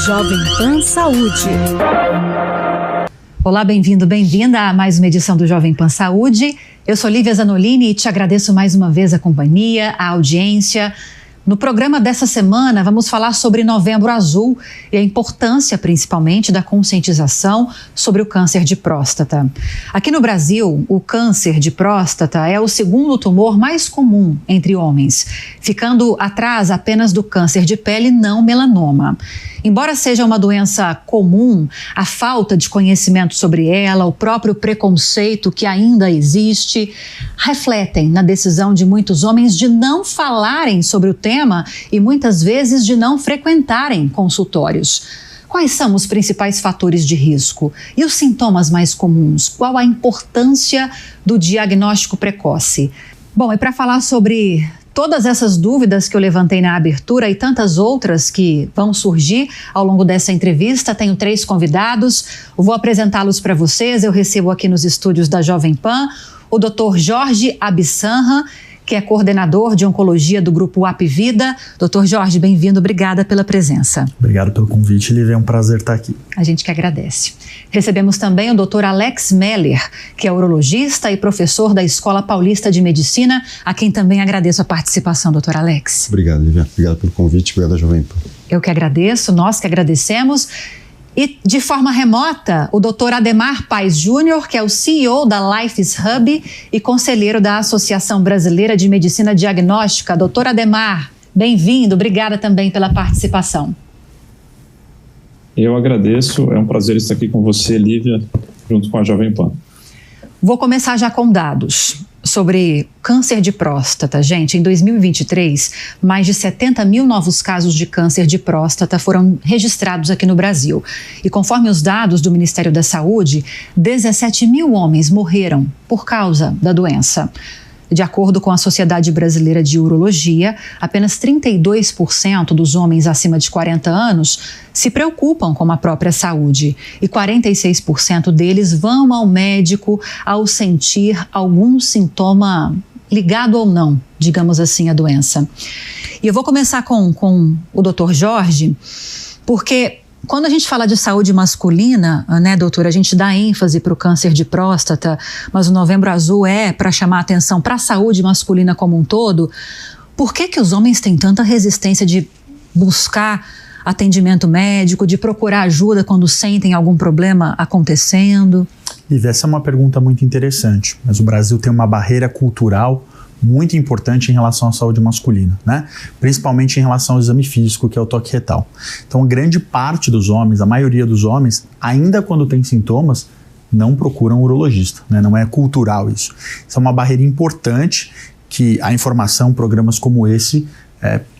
Jovem Pan Saúde. Olá, bem-vindo, bem-vinda a mais uma edição do Jovem Pan Saúde. Eu sou Lívia Zanolini e te agradeço mais uma vez a companhia, a audiência. No programa dessa semana, vamos falar sobre Novembro Azul e a importância, principalmente, da conscientização sobre o câncer de próstata. Aqui no Brasil, o câncer de próstata é o segundo tumor mais comum entre homens, ficando atrás apenas do câncer de pele não melanoma. Embora seja uma doença comum, a falta de conhecimento sobre ela, o próprio preconceito que ainda existe, refletem na decisão de muitos homens de não falarem sobre o tema e muitas vezes de não frequentarem consultórios. Quais são os principais fatores de risco? E os sintomas mais comuns? Qual a importância do diagnóstico precoce? Bom, e para falar sobre todas essas dúvidas que eu levantei na abertura e tantas outras que vão surgir ao longo dessa entrevista, tenho 3 convidados. Eu vou apresentá-los para vocês. Eu recebo aqui nos estúdios da Jovem Pan o Dr. Jorge Abissanha, que é coordenador de oncologia do grupo Apvida. Dr. Jorge, bem-vindo, obrigada pela presença. Obrigado pelo convite, Lívia, é um prazer estar aqui. A gente que agradece. Recebemos também o Dr. Alex Meller, que é urologista e professor da Escola Paulista de Medicina, a quem também agradeço a participação, Dr. Alex. Obrigado, Lívia. Obrigado pelo convite, obrigado, Jovem Pan. Eu que agradeço, nós que agradecemos. E, de forma remota, o Dr. Ademar Paes Júnior, que é o CEO da Lifes Hub e conselheiro da Associação Brasileira de Medicina Diagnóstica. Dr. Ademar, bem-vindo, obrigada também pela participação. Eu agradeço, é um prazer estar aqui com você, Lívia, junto com a Jovem Pan. Vou começar já com dados sobre câncer de próstata. Gente, em 2023, mais de 70 mil novos casos de câncer de próstata foram registrados aqui no Brasil. E conforme os dados do Ministério da Saúde, 17 mil homens morreram por causa da doença. De acordo com a Sociedade Brasileira de Urologia, apenas 32% dos homens acima de 40 anos se preocupam com a própria saúde e 46% deles vão ao médico ao sentir algum sintoma ligado ou não, digamos assim, à doença. E eu vou começar com o Dr. Jorge, porque quando a gente fala de saúde masculina, né, doutora, a gente dá ênfase para o câncer de próstata, mas o Novembro Azul é para chamar a atenção para a saúde masculina como um todo. Por que os homens têm tanta resistência de buscar atendimento médico, de procurar ajuda quando sentem algum problema acontecendo? Lívia, essa é uma pergunta muito interessante, mas o Brasil tem uma barreira cultural muito importante em relação à saúde masculina, né? Principalmente em relação ao exame físico, que é o toque retal. Então, grande parte dos homens, a maioria dos homens, ainda quando tem sintomas, não procuram um urologista, né? Não é cultural isso. Isso é uma barreira importante que a informação, programas como esse,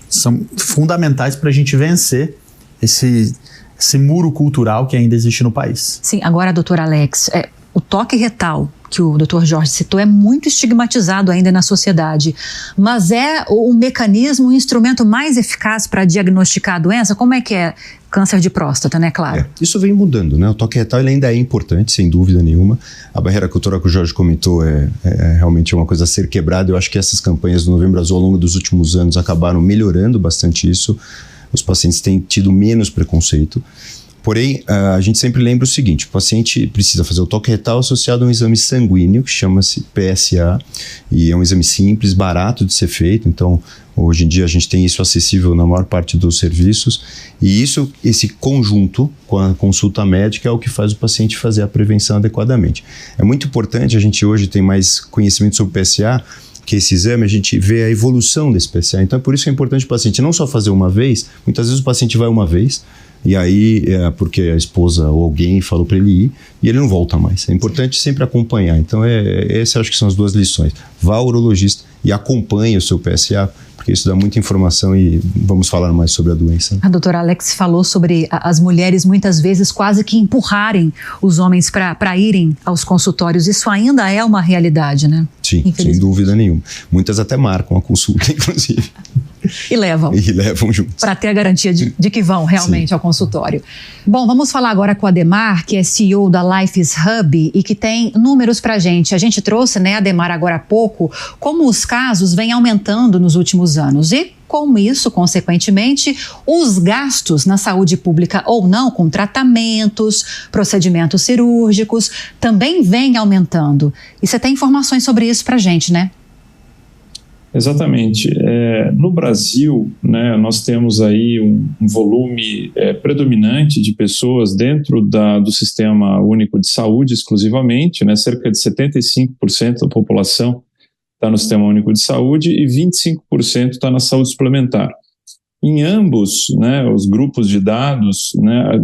são fundamentais para a gente vencer esse muro cultural que ainda existe no país. Sim, agora, doutor Alex, o toque retal que o Dr. Jorge citou é muito estigmatizado ainda na sociedade, mas é o mecanismo, o instrumento mais eficaz para diagnosticar a doença? Como é que é câncer de próstata, né, claro? Isso vem mudando, né? O toque retal ele ainda é importante, sem dúvida nenhuma. A barreira cultural que o Jorge comentou é realmente uma coisa a ser quebrada. Eu acho que essas campanhas do Novembro Azul ao longo dos últimos anos acabaram melhorando bastante isso. Os pacientes têm tido menos preconceito. Porém, a gente sempre lembra o seguinte: o paciente precisa fazer o toque retal associado a um exame sanguíneo que chama-se PSA, e é um exame simples, barato de ser feito. Então, hoje em dia a gente tem isso acessível na maior parte dos serviços, e esse conjunto com a consulta médica é o que faz o paciente fazer a prevenção adequadamente. É muito importante, a gente hoje tem mais conhecimento sobre o PSA, que esse exame a gente vê a evolução desse PSA. Então, é por isso que é importante o paciente não só fazer uma vez, muitas vezes o paciente vai uma vez, e aí porque a esposa ou alguém falou para ele ir e ele não volta mais. É importante sempre acompanhar. Então, essas acho que são as 2 lições. Vá ao urologista e acompanhe o seu PSA, porque isso dá muita informação e vamos falar mais sobre a doença. A doutora Alex falou sobre as mulheres muitas vezes quase que empurrarem os homens para irem aos consultórios. Isso ainda é uma realidade, né? Sim, sem dúvida nenhuma. Muitas até marcam a consulta, inclusive. E levam juntos. Para ter a garantia de que vão realmente ao consultório. Bom, vamos falar agora com o Ademar, que é CEO da Lifes Hub e que tem números para a gente. A gente trouxe, né, Ademar, agora há pouco, como os casos vêm aumentando nos últimos anos. E com isso, consequentemente, os gastos na saúde pública ou não, com tratamentos, procedimentos cirúrgicos, também vêm aumentando. E você tem informações sobre isso para a gente, né? Exatamente. No Brasil, né, nós temos aí um volume predominante de pessoas dentro do Sistema Único de Saúde exclusivamente, né, cerca de 75% da população está no Sistema Único de Saúde e 25% está na saúde suplementar. Em ambos, né, os grupos de dados, né,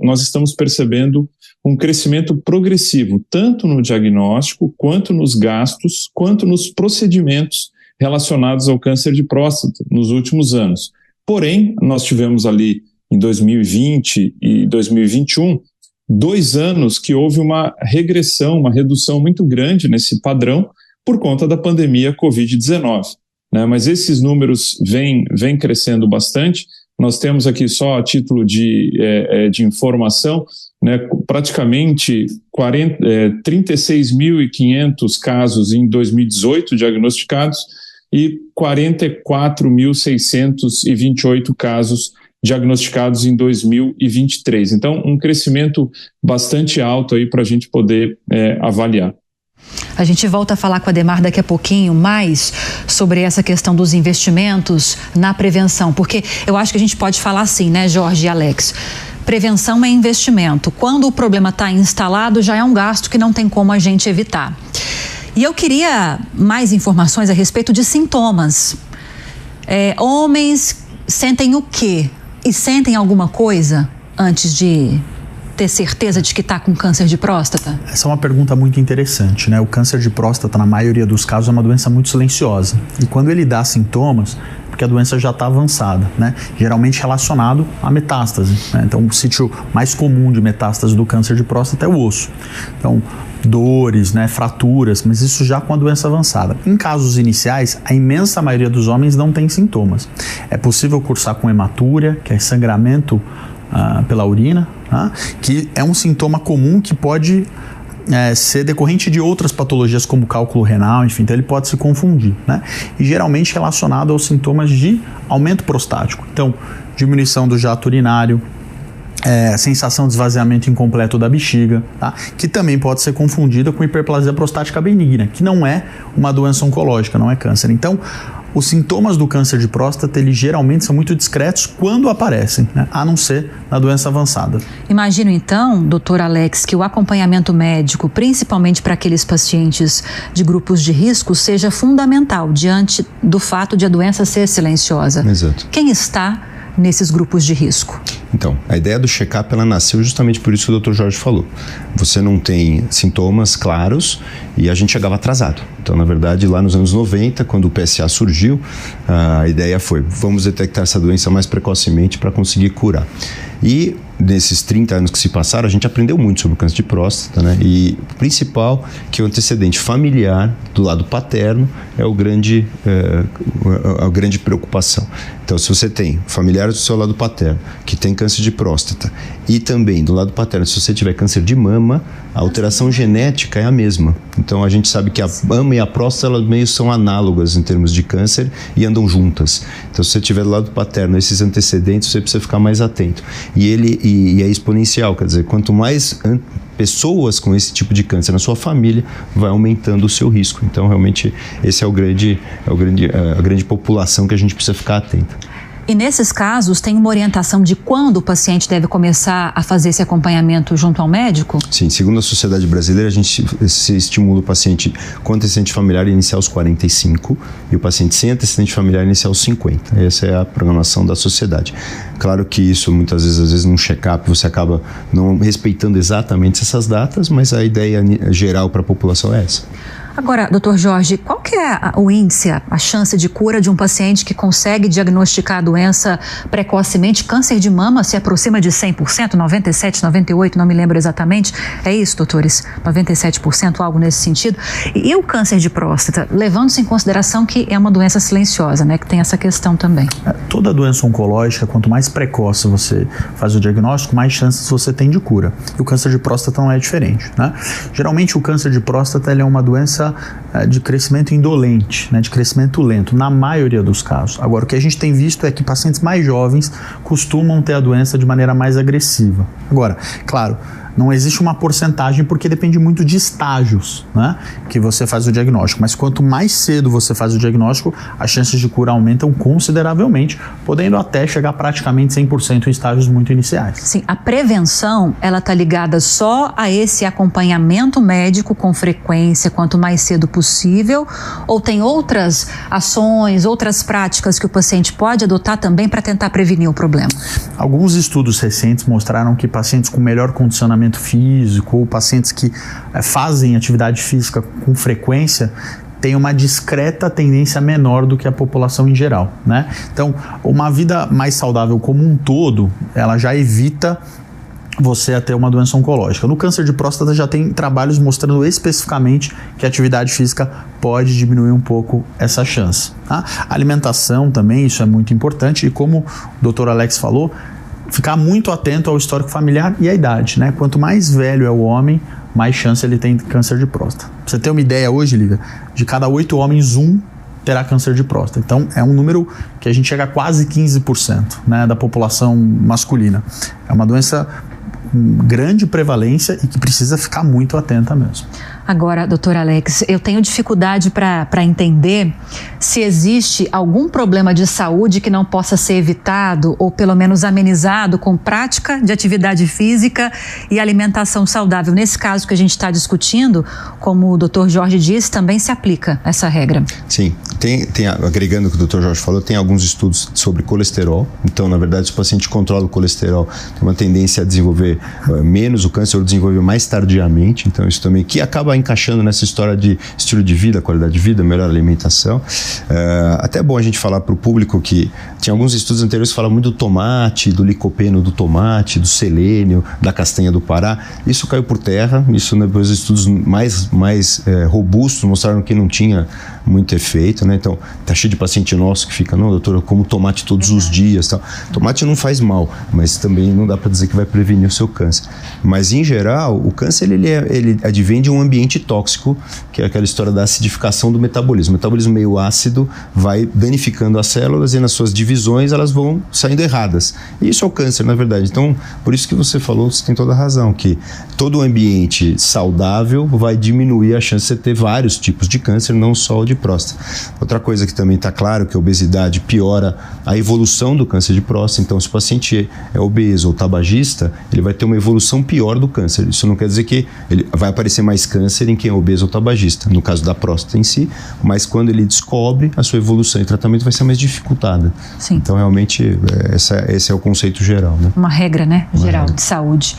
nós estamos percebendo um crescimento progressivo, tanto no diagnóstico, quanto nos gastos, quanto nos procedimentos relacionados ao câncer de próstata nos últimos anos. Porém, nós tivemos ali em 2020 e 2021, 2 anos que houve uma regressão, uma redução muito grande nesse padrão por conta da pandemia Covid-19. Né? Mas esses números vêm crescendo bastante. Nós temos aqui só a título de informação, né, praticamente 36.500 casos em 2018 diagnosticados e 44.628 casos diagnosticados em 2023. Então, um crescimento bastante alto aí para a gente poder avaliar. A gente volta a falar com a Ademar daqui a pouquinho mais sobre essa questão dos investimentos na prevenção, porque eu acho que a gente pode falar assim, né, Jorge e Alex? Prevenção é investimento. Quando o problema está instalado, já é um gasto que não tem como a gente evitar. E eu queria mais informações a respeito de sintomas. Homens sentem o quê? E sentem alguma coisa antes de ter certeza de que está com câncer de próstata? Essa é uma pergunta muito interessante, né? O câncer de próstata, na maioria dos casos, é uma doença muito silenciosa. E quando ele dá sintomas, porque a doença já está avançada, né? Geralmente relacionado à metástase, né? Então, o sítio mais comum de metástase do câncer de próstata é o osso. Então, dores, né, fraturas, mas isso já com a doença avançada. Em casos iniciais, a imensa maioria dos homens não tem sintomas. É possível cursar com hematúria, que é sangramento pela urina, que é um sintoma comum que pode ser decorrente de outras patologias como cálculo renal, enfim, então ele pode se confundir, né? E geralmente relacionado aos sintomas de aumento prostático. Então, diminuição do jato urinário, sensação de esvaziamento incompleto da bexiga, tá? Que também pode ser confundida com hiperplasia prostática benigna, que não é uma doença oncológica, não é câncer. Então, os sintomas do câncer de próstata, eles geralmente são muito discretos quando aparecem, né? A não ser na doença avançada. Imagino então, doutor Alex, que o acompanhamento médico, principalmente para aqueles pacientes de grupos de risco, seja fundamental diante do fato de a doença ser silenciosa. Exato. Quem está nesses grupos de risco? Então, a ideia do check-up, ela nasceu justamente por isso que o Dr. Jorge falou. Você não tem sintomas claros e a gente chegava atrasado. Então, na verdade, lá nos anos 90, quando o PSA surgiu, a ideia foi, vamos detectar essa doença mais precocemente para conseguir curar. E nesses 30 anos que se passaram, a gente aprendeu muito sobre o câncer de próstata, né? E o principal, que o antecedente familiar do lado paterno é a grande preocupação. Então, se você tem familiares do seu lado paterno que tem câncer de próstata e também do lado paterno, se você tiver câncer de mama, a alteração genética é a mesma. Então, a gente sabe que a mama e a próstata, elas meio são análogas em termos de câncer e andam juntas. Então, se você tiver do lado paterno esses antecedentes, você precisa ficar mais atento. E é exponencial, quer dizer, quanto mais pessoas com esse tipo de câncer na sua família, vai aumentando o seu risco. Então, realmente, esse é a grande população que a gente precisa ficar atento. E nesses casos, tem uma orientação de quando o paciente deve começar a fazer esse acompanhamento junto ao médico? Sim, segundo a Sociedade Brasileira, a gente se estimula o paciente com antecedente familiar a iniciar aos 45 e o paciente sem antecedente familiar a iniciar aos 50. Essa é a programação da sociedade. Claro que isso, muitas vezes, às vezes, num check-up, você acaba não respeitando exatamente essas datas, mas a ideia geral para a população é essa. Agora, doutor Jorge, qual que é o índice, a chance de cura de um paciente que consegue diagnosticar a doença precocemente? Câncer de mama se aproxima de 100%, 97%, 98%, não me lembro exatamente. É isso, doutores? 97%, algo nesse sentido. E o câncer de próstata, levando-se em consideração que é uma doença silenciosa, né? Que tem essa questão também. Toda doença oncológica, quanto mais precoce você faz o diagnóstico, mais chances você tem de cura. E o câncer de próstata não é diferente, né? Geralmente o câncer de próstata ele é uma doença doença de crescimento indolente, né, de crescimento lento, na maioria dos casos. Agora, o que a gente tem visto é que pacientes mais jovens costumam ter a doença de maneira mais agressiva. Agora, claro, não existe uma porcentagem porque depende muito de estágios, né, que você faz o diagnóstico. Mas quanto mais cedo você faz o diagnóstico, as chances de cura aumentam consideravelmente, podendo até chegar praticamente 100% em estágios muito iniciais. Sim, a prevenção, ela está ligada só a esse acompanhamento médico com frequência, quanto mais cedo possível, ou tem outras ações, outras práticas que o paciente pode adotar também para tentar prevenir o problema? Alguns estudos recentes mostraram que pacientes com melhor condicionamento físico ou pacientes que fazem atividade física com frequência têm uma discreta tendência menor do que a população em geral, né? Então, uma vida mais saudável como um todo, ela já evita você a ter uma doença oncológica. No câncer de próstata já tem trabalhos mostrando especificamente que a atividade física pode diminuir um pouco essa chance. Tá? A alimentação também, isso é muito importante, e como o Dr. Alex falou, ficar muito atento ao histórico familiar e à idade, né? Quanto mais velho é o homem, mais chance ele tem de câncer de próstata. Pra você ter uma ideia hoje, Lívia, de cada 8 homens, 1 terá câncer de próstata. Então, é um número que a gente chega a quase 15%, né, da população masculina. É uma doença com grande prevalência e que precisa ficar muito atenta mesmo. Agora, doutor Alex, eu tenho dificuldade para entender se existe algum problema de saúde que não possa ser evitado ou pelo menos amenizado com prática de atividade física e alimentação saudável. Nesse caso que a gente está discutindo, como o doutor Jorge disse, também se aplica essa regra. Sim, agregando o que o doutor Jorge falou, tem alguns estudos sobre colesterol. Então, na verdade, se o paciente controla o colesterol, tem uma tendência a desenvolver menos o câncer ou desenvolver mais tardiamente. Então, isso também que acaba encaixando nessa história de estilo de vida, qualidade de vida, melhor alimentação. Até é bom a gente falar para o público que tinha alguns estudos anteriores que falam muito do tomate, do licopeno do tomate, do selênio, da castanha do Pará. Isso caiu por terra. Isso depois os estudos mais robustos mostraram que não tinha muito efeito, né? Então, tá cheio de paciente nosso que fica, não, doutor, eu como tomate todos os dias, tal. Tomate não faz mal, mas também não dá para dizer que vai prevenir o seu câncer. Mas, em geral, o câncer, ele advém de um ambiente tóxico, que é aquela história da acidificação do metabolismo. O metabolismo meio ácido vai danificando as células e nas suas divisões elas vão saindo erradas. E isso é o câncer, na verdade. Então, por isso que você falou, você tem toda a razão, que todo ambiente saudável vai diminuir a chance de você ter vários tipos de câncer, não só o de próstata. Outra coisa que também está claro, que a obesidade piora a evolução do câncer de próstata. Então, se o paciente é obeso ou tabagista, ele vai ter uma evolução pior do câncer. Isso não quer dizer que ele vai aparecer mais câncer em quem é obeso ou tabagista, no caso da próstata em si, mas quando ele descobre, a sua evolução e tratamento vai ser mais dificultada. Sim. Então, realmente, esse é o conceito geral, né? Uma regra, né, geral de saúde.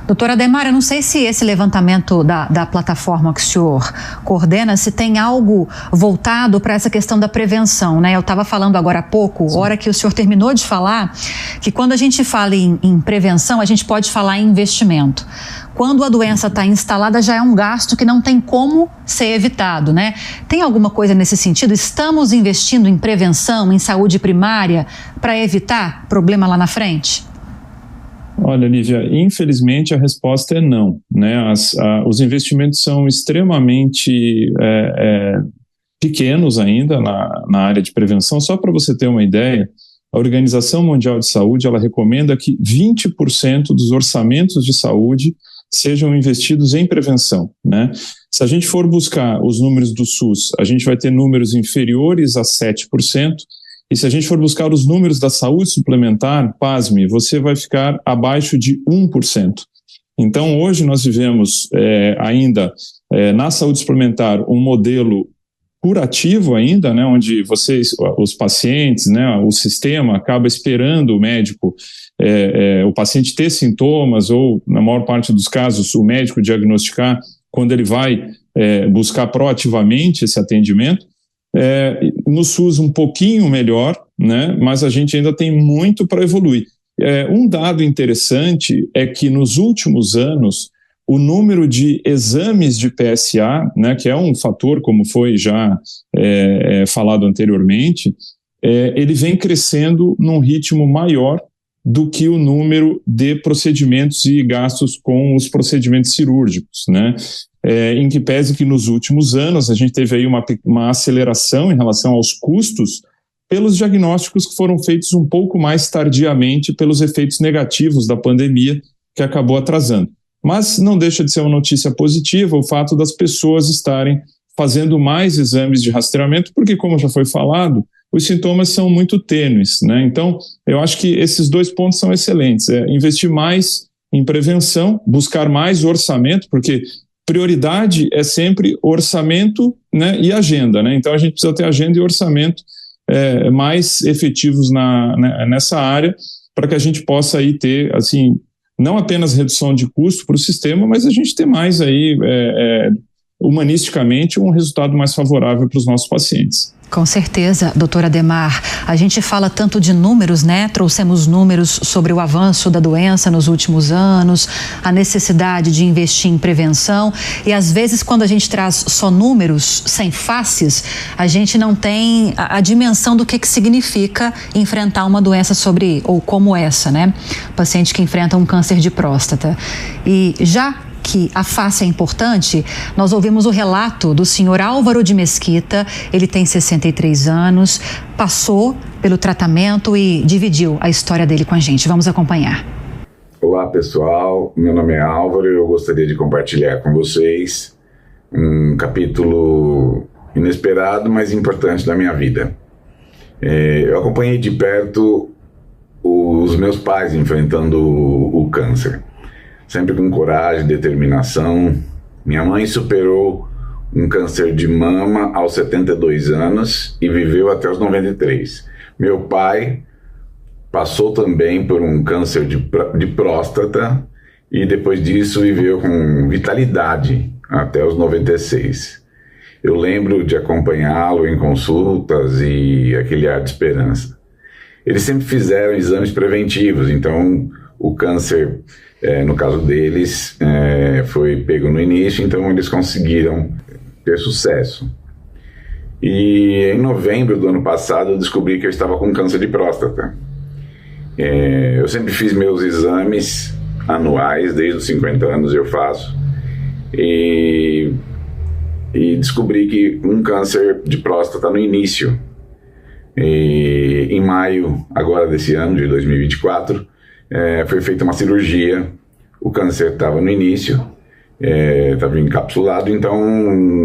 Doutora Ademar, eu não sei se esse levantamento da plataforma que o senhor coordena, se tem algo voltado para essa questão da prevenção, né? Eu estava falando agora há pouco, hora que o senhor terminou de falar, que quando a gente fala em prevenção, a gente pode falar em investimento. Quando a doença está instalada, já é um gasto que não tem como ser evitado, né? Tem alguma coisa nesse sentido? Estamos investindo em prevenção, em saúde primária, para evitar problema lá na frente? Olha, Lívia, infelizmente a resposta é não, né? Os investimentos são extremamente pequenos ainda na área de prevenção. Só para você ter uma ideia, a Organização Mundial de Saúde, ela recomenda que 20% dos orçamentos de saúde sejam investidos em prevenção, né? Se a gente for buscar os números do SUS, a gente vai ter números inferiores a 7%, e se a gente for buscar os números da saúde suplementar, pasme, você vai ficar abaixo de 1%. Então, hoje nós vivemos ainda na saúde suplementar um modelo curativo ainda, né, onde os pacientes, né, o sistema acaba esperando o médico, o paciente ter sintomas ou, na maior parte dos casos, o médico diagnosticar quando ele vai buscar proativamente esse atendimento. No SUS um pouquinho melhor, né, mas a gente ainda tem muito para evoluir. Um dado interessante é que nos últimos anos o número de exames de PSA, né, que é um fator, como foi já falado anteriormente, ele vem crescendo num ritmo maior do que o número de procedimentos e gastos com os procedimentos cirúrgicos, né? Em que pese que nos últimos anos a gente teve aí uma aceleração em relação aos custos pelos diagnósticos que foram feitos um pouco mais tardiamente pelos efeitos negativos da pandemia, que acabou atrasando. Mas não deixa de ser uma notícia positiva o fato das pessoas estarem fazendo mais exames de rastreamento, porque, como já foi falado, os sintomas são muito tênues, né? Então, eu acho que esses 2 pontos são excelentes. Investir mais em prevenção, buscar mais orçamento, porque prioridade é sempre orçamento, né, e agenda, né? Então, a gente precisa ter agenda e orçamento mais efetivos nessa área, para que a gente possa aí ter, assim, não apenas redução de custo para o sistema, mas a gente ter mais aí, humanisticamente, um resultado mais favorável para os nossos pacientes. Com certeza, doutor Adhemar. A gente fala tanto de números, né? Trouxemos números sobre o avanço da doença nos últimos anos, a necessidade de investir em prevenção, e às vezes quando a gente traz só números sem faces, a gente não tem a dimensão do que significa enfrentar uma doença ou como essa, né? Paciente que enfrenta um câncer de próstata. E já que a face é importante, nós ouvimos o relato do senhor Álvaro de Mesquita. Ele tem 63 anos, passou pelo tratamento e dividiu a história dele com a gente. Vamos acompanhar. Olá, pessoal. Meu nome é Álvaro e eu gostaria de compartilhar com vocês um capítulo inesperado, mas importante da minha vida. Eu acompanhei de perto os meus pais enfrentando o câncer. Sempre com coragem, determinação. Minha mãe superou um câncer de mama aos 72 anos e viveu até os 93. Meu pai passou também por um câncer de próstata e depois disso viveu com vitalidade até os 96. Eu lembro de acompanhá-lo em consultas e aquele ar de esperança. Eles sempre fizeram exames preventivos, então o câncer, no caso deles, foi pego no início, então eles conseguiram ter sucesso. E em novembro do ano passado eu descobri que eu estava com câncer de próstata. Eu sempre fiz meus exames anuais, desde os 50 anos eu faço, e descobri que um câncer de próstata no início. E em maio agora desse ano, de 2024, foi feita uma cirurgia. O câncer estava no início, estava encapsulado, então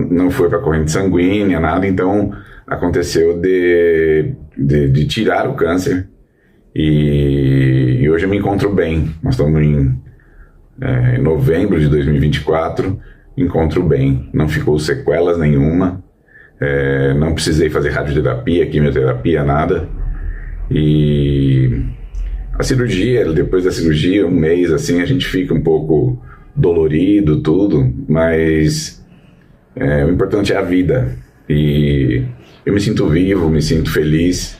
não foi para a corrente sanguínea, nada, então aconteceu de tirar o câncer, e hoje eu me encontro bem. Nós estamos em novembro de 2024, encontro bem, não ficou sequelas nenhuma, não precisei fazer radioterapia, quimioterapia, nada. E a cirurgia, depois da cirurgia, um mês assim, a gente fica um pouco dolorido, tudo, mas o importante é a vida. E eu me sinto vivo, me sinto feliz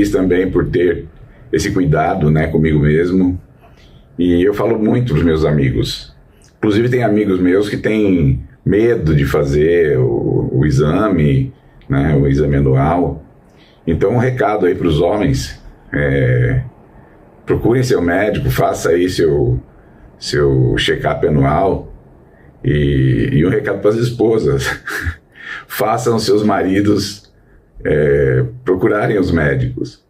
também por ter esse cuidado, né, comigo mesmo. E eu falo muito para os meus amigos. Inclusive tem amigos meus que têm medo de fazer o exame, né, o exame anual. Então um recado aí para os homens: procurem seu médico, faça aí seu check-up anual. E um recado para as esposas: façam seus maridos procurarem os médicos.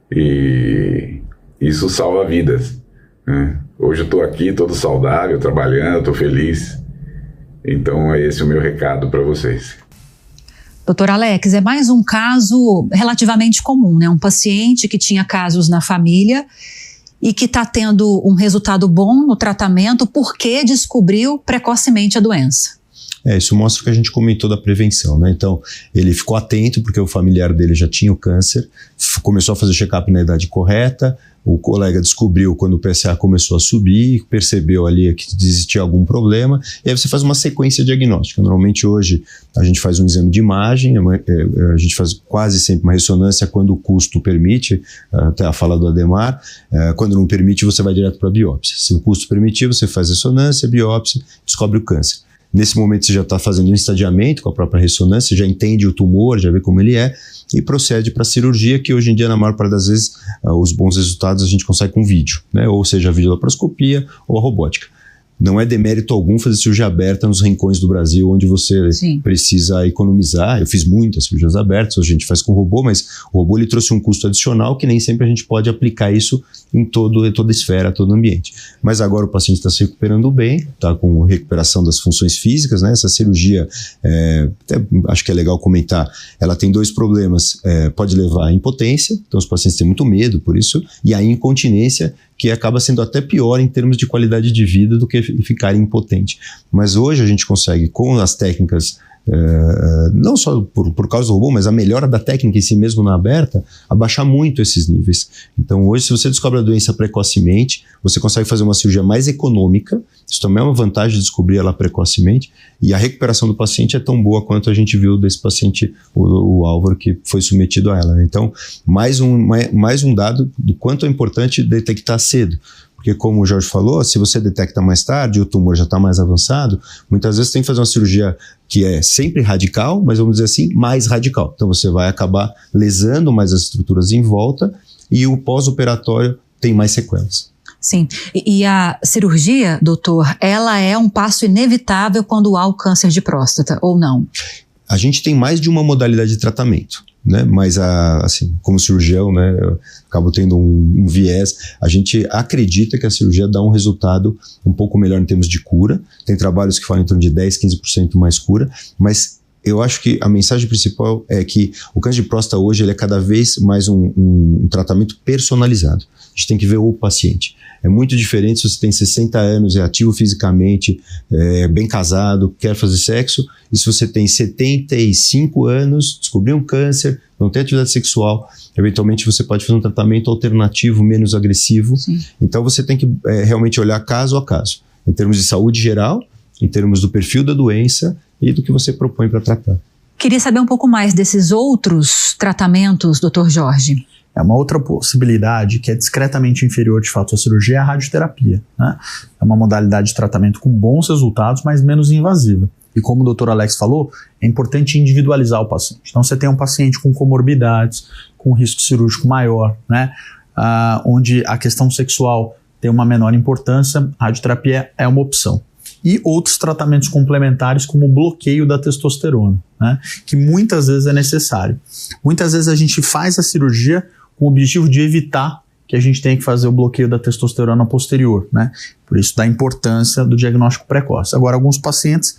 E isso salva vidas, né? Hoje eu estou aqui todo saudável, trabalhando, estou feliz. Então é esse o meu recado para vocês. Doutor Alex, é mais um caso relativamente comum, né? Um paciente que tinha casos na família e que está tendo um resultado bom no tratamento porque descobriu precocemente a doença. Isso mostra o que a gente comentou da prevenção, né? Então, ele ficou atento porque o familiar dele já tinha o câncer, começou a fazer o check-up na idade correta, o colega descobriu quando o PSA começou a subir, percebeu ali que existia algum problema, e aí você faz uma sequência diagnóstica. Normalmente hoje a gente faz um exame de imagem, a gente faz quase sempre uma ressonância quando o custo permite, até a fala do Adhemar. Quando não permite, você vai direto para a biópsia. Se o custo permitir, você faz ressonância, biópsia, descobre o câncer. Nesse momento você já está fazendo um estadiamento com a própria ressonância, já entende o tumor, já vê como ele é, e procede para a cirurgia, que hoje em dia, na maior parte das vezes, os bons resultados a gente consegue com vídeo, né? Ou seja, a videolaparoscopia ou a robótica. Não é demérito algum fazer cirurgia aberta nos rincões do Brasil, onde você precisa economizar. Eu fiz muitas cirurgias abertas, hoje a gente faz com robô, mas o robô ele trouxe um custo adicional que nem sempre a gente pode aplicar isso em toda esfera, todo ambiente. Mas agora o paciente está se recuperando bem, está com recuperação das funções físicas, né? Essa cirurgia, até acho que é legal comentar, ela tem 2 problemas, pode levar à impotência, então os pacientes têm muito medo por isso, e a incontinência, que acaba sendo até pior em termos de qualidade de vida do que ficar impotente. Mas hoje a gente consegue, com as técnicas, não só por causa do robô, mas a melhora da técnica em si mesmo na aberta, abaixar muito esses níveis. Então hoje, se você descobre a doença precocemente, você consegue fazer uma cirurgia mais econômica, isso também é uma vantagem de descobrir ela precocemente, e a recuperação do paciente é tão boa quanto a gente viu desse paciente, o Álvaro, que foi submetido a ela, né? Então, mais um dado do quanto é importante detectar cedo. Porque, como o Jorge falou, se você detecta mais tarde, o tumor já está mais avançado, muitas vezes tem que fazer uma cirurgia que é sempre radical, mas vamos dizer assim, mais radical. Então você vai acabar lesando mais as estruturas em volta e o pós-operatório tem mais sequelas. Sim, e a cirurgia, doutor, ela é um passo inevitável quando há o câncer de próstata, ou não? A gente tem mais de uma modalidade de tratamento, né? Mas, assim, como cirurgião, né, eu acabo tendo um viés. A gente acredita que a cirurgia dá um resultado um pouco melhor em termos de cura. Tem trabalhos que falam em torno de 10, 15% mais cura, mas eu acho que a mensagem principal é que o câncer de próstata hoje ele é cada vez mais um tratamento personalizado. A gente tem que ver o paciente. É muito diferente se você tem 60 anos, é ativo fisicamente, bem casado, quer fazer sexo, e se você tem 75 anos, descobriu um câncer, não tem atividade sexual, eventualmente você pode fazer um tratamento alternativo, menos agressivo. Sim. Então você tem que realmente olhar caso a caso, em termos de saúde geral, em termos do perfil da doença e do que você propõe para tratar. Queria saber um pouco mais desses outros tratamentos, Dr. Jorge. Uma outra possibilidade que é discretamente inferior de fato à cirurgia é a radioterapia, né? É uma modalidade de tratamento com bons resultados, mas menos invasiva. E como o Dr. Alex falou, é importante individualizar o paciente. Então você tem um paciente com comorbidades, com risco cirúrgico maior, né? Onde a questão sexual tem uma menor importância, a radioterapia é uma opção. E outros tratamentos complementares como o bloqueio da testosterona, né? Que muitas vezes é necessário. Muitas vezes a gente faz a cirurgia com o objetivo de evitar que a gente tenha que fazer o bloqueio da testosterona posterior, né? Por isso da importância do diagnóstico precoce. Agora, alguns pacientes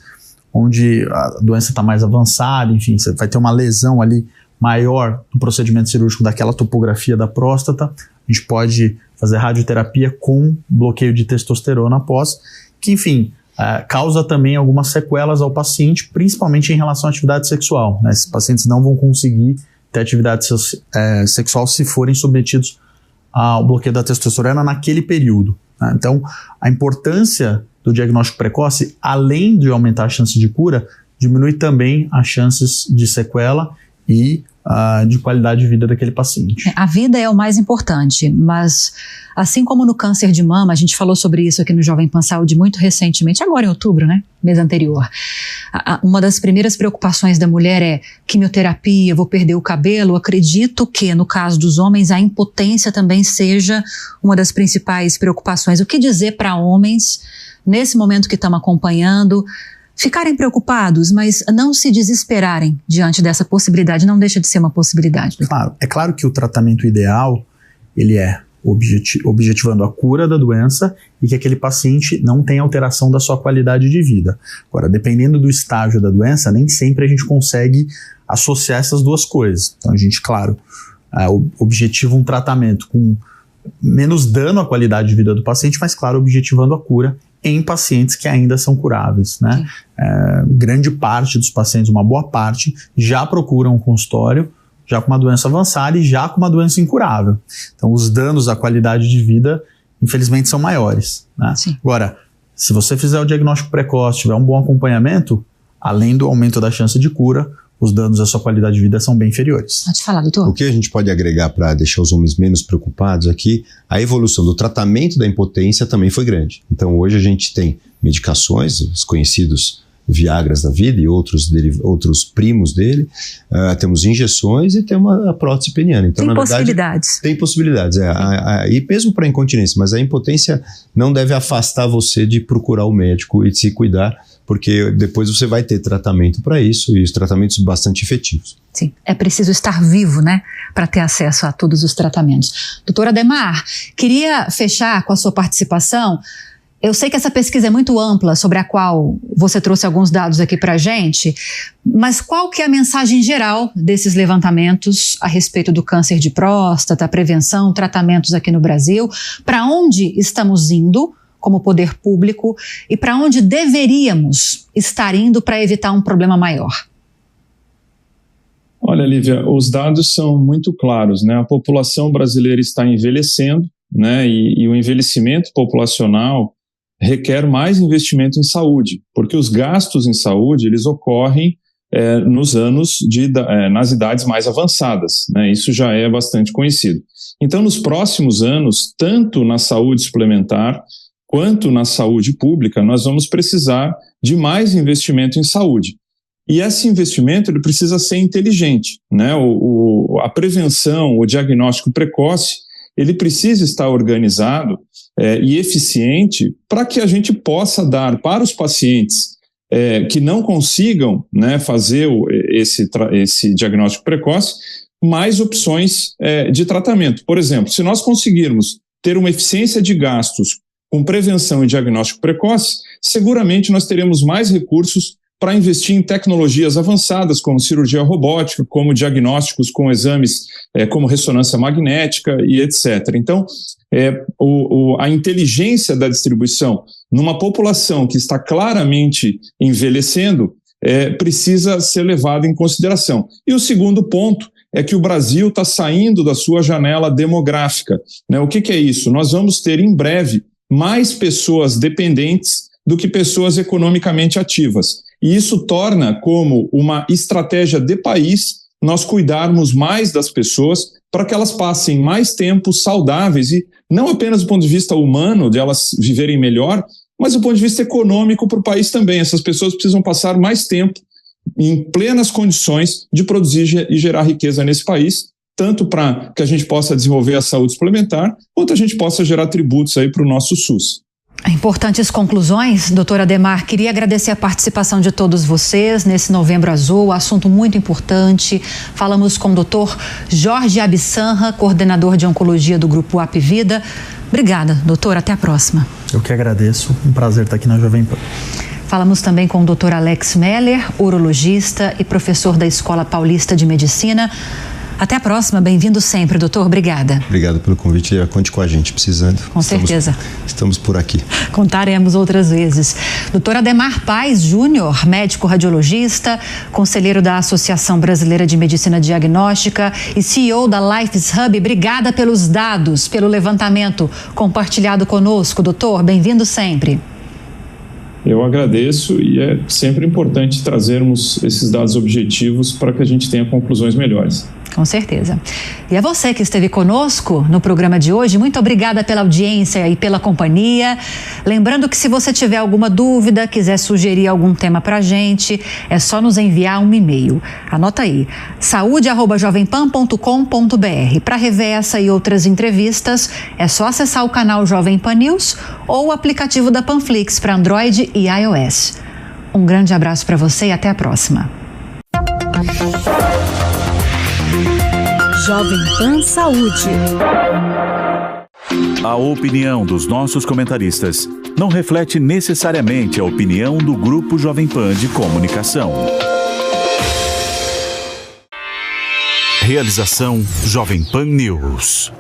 onde a doença está mais avançada, enfim, você vai ter uma lesão ali maior no procedimento cirúrgico daquela topografia da próstata, a gente pode fazer radioterapia com bloqueio de testosterona após, que enfim, causa também algumas sequelas ao paciente, principalmente em relação à atividade sexual, né? Esses pacientes não vão conseguir ter atividade sexual se forem submetidos ao bloqueio da testosterona naquele período, né? Então, a importância do diagnóstico precoce, além de aumentar a chance de cura, diminui também as chances de sequela e de qualidade de vida daquele paciente. A vida é o mais importante, mas assim como no câncer de mama, a gente falou sobre isso aqui no Jovem Pan Saúde muito recentemente, agora em outubro, né? Mês anterior. Uma das primeiras preocupações da mulher é quimioterapia, vou perder o cabelo. Acredito que, no caso dos homens, a impotência também seja uma das principais preocupações. O que dizer para homens, nesse momento que estamos acompanhando, ficarem preocupados, mas não se desesperarem diante dessa possibilidade, não deixa de ser uma possibilidade. Claro, é claro que o tratamento ideal, ele é objetivando a cura da doença e que aquele paciente não tenha alteração da sua qualidade de vida. Agora, dependendo do estágio da doença, nem sempre a gente consegue associar essas duas coisas. Então a gente, claro, objetiva um tratamento com menos dano à qualidade de vida do paciente, mas claro, objetivando a cura em pacientes que ainda são curáveis, né? Grande parte dos pacientes, uma boa parte, já procuram um consultório já com uma doença avançada e já com uma doença incurável. Então, os danos à qualidade de vida, infelizmente, são maiores, né? Agora, se você fizer o diagnóstico precoce, tiver um bom acompanhamento, além do aumento da chance de cura, os danos à sua qualidade de vida são bem inferiores. Pode falar, doutor. O que a gente pode agregar para deixar os homens menos preocupados aqui, a evolução do tratamento da impotência também foi grande. Então hoje a gente tem medicações, os conhecidos Viagras da vida e outros primos dele, temos injeções e temos a prótese peniana. Então, tem na verdade, possibilidades. Tem possibilidades, e mesmo para incontinência, mas a impotência não deve afastar você de procurar o médico e de se cuidar, porque depois você vai ter tratamento para isso, e os tratamentos bastante efetivos. Sim, é preciso estar vivo, né, para ter acesso a todos os tratamentos. Doutora Adhemar, queria fechar com a sua participação. Eu sei que essa pesquisa é muito ampla, sobre a qual você trouxe alguns dados aqui para a gente, mas qual que é a mensagem geral desses levantamentos a respeito do câncer de próstata, prevenção, tratamentos aqui no Brasil? Para onde estamos indo como poder público e para onde deveríamos estar indo para evitar um problema maior? Olha, Lívia, os dados são muito claros, né? A população brasileira está envelhecendo, né? E o envelhecimento populacional requer mais investimento em saúde, porque os gastos em saúde, eles ocorrem nos anos nas idades mais avançadas, né? Isso já é bastante conhecido. Então, nos próximos anos, tanto na saúde suplementar quanto na saúde pública, nós vamos precisar de mais investimento em saúde. E esse investimento ele precisa ser inteligente, né? A prevenção, o diagnóstico precoce, ele precisa estar organizado e eficiente para que a gente possa dar para os pacientes que não consigam, né, fazer esse diagnóstico precoce mais opções de tratamento. Por exemplo, se nós conseguirmos ter uma eficiência de gastos com prevenção e diagnóstico precoce, seguramente nós teremos mais recursos para investir em tecnologias avançadas, como cirurgia robótica, como diagnósticos com exames como ressonância magnética e etc. Então, a inteligência da distribuição numa população que está claramente envelhecendo precisa ser levada em consideração. E o segundo ponto é que o Brasil está saindo da sua janela demográfica, né? O que é isso? Nós vamos ter em breve mais pessoas dependentes do que pessoas economicamente ativas. E isso torna como uma estratégia de país nós cuidarmos mais das pessoas para que elas passem mais tempo saudáveis e não apenas do ponto de vista humano, de elas viverem melhor, mas do ponto de vista econômico para o país também. Essas pessoas precisam passar mais tempo em plenas condições de produzir e gerar riqueza nesse país, tanto para que a gente possa desenvolver a saúde suplementar, quanto a gente possa gerar tributos aí para o nosso SUS. Importantes conclusões, doutora Adhemar. Queria agradecer a participação de todos vocês nesse Novembro Azul, assunto muito importante. Falamos com o doutor Jorge Abissanra, coordenador de oncologia do Grupo Apvida. Obrigada, doutor. Até a próxima. Eu que agradeço. Um prazer estar aqui na Jovem Pan. Falamos também com o doutor Alex Meller, urologista e professor da Escola Paulista de Medicina. Até a próxima, bem-vindo sempre, doutor, obrigada. Obrigado pelo convite e conte com a gente, precisando. Com certeza. Estamos por aqui. Contaremos outras vezes. Doutor Adhemar Paes Júnior, médico radiologista, conselheiro da Associação Brasileira de Medicina Diagnóstica e CEO da Lifes Hub, obrigada pelos dados, pelo levantamento compartilhado conosco. Doutor, bem-vindo sempre. Eu agradeço e é sempre importante trazermos esses dados objetivos para que a gente tenha conclusões melhores. Com certeza. E a você que esteve conosco no programa de hoje, muito obrigada pela audiência e pela companhia. Lembrando que se você tiver alguma dúvida, quiser sugerir algum tema para a gente, é só nos enviar um e-mail. Anota aí, saude@jovempan.com.br. Para rever essa e outras entrevistas, é só acessar o canal Jovem Pan News ou o aplicativo da Panflix para Android e iOS. Um grande abraço para você e até a próxima. Jovem Pan Saúde. A opinião dos nossos comentaristas não reflete necessariamente a opinião do Grupo Jovem Pan de Comunicação. Realização Jovem Pan News.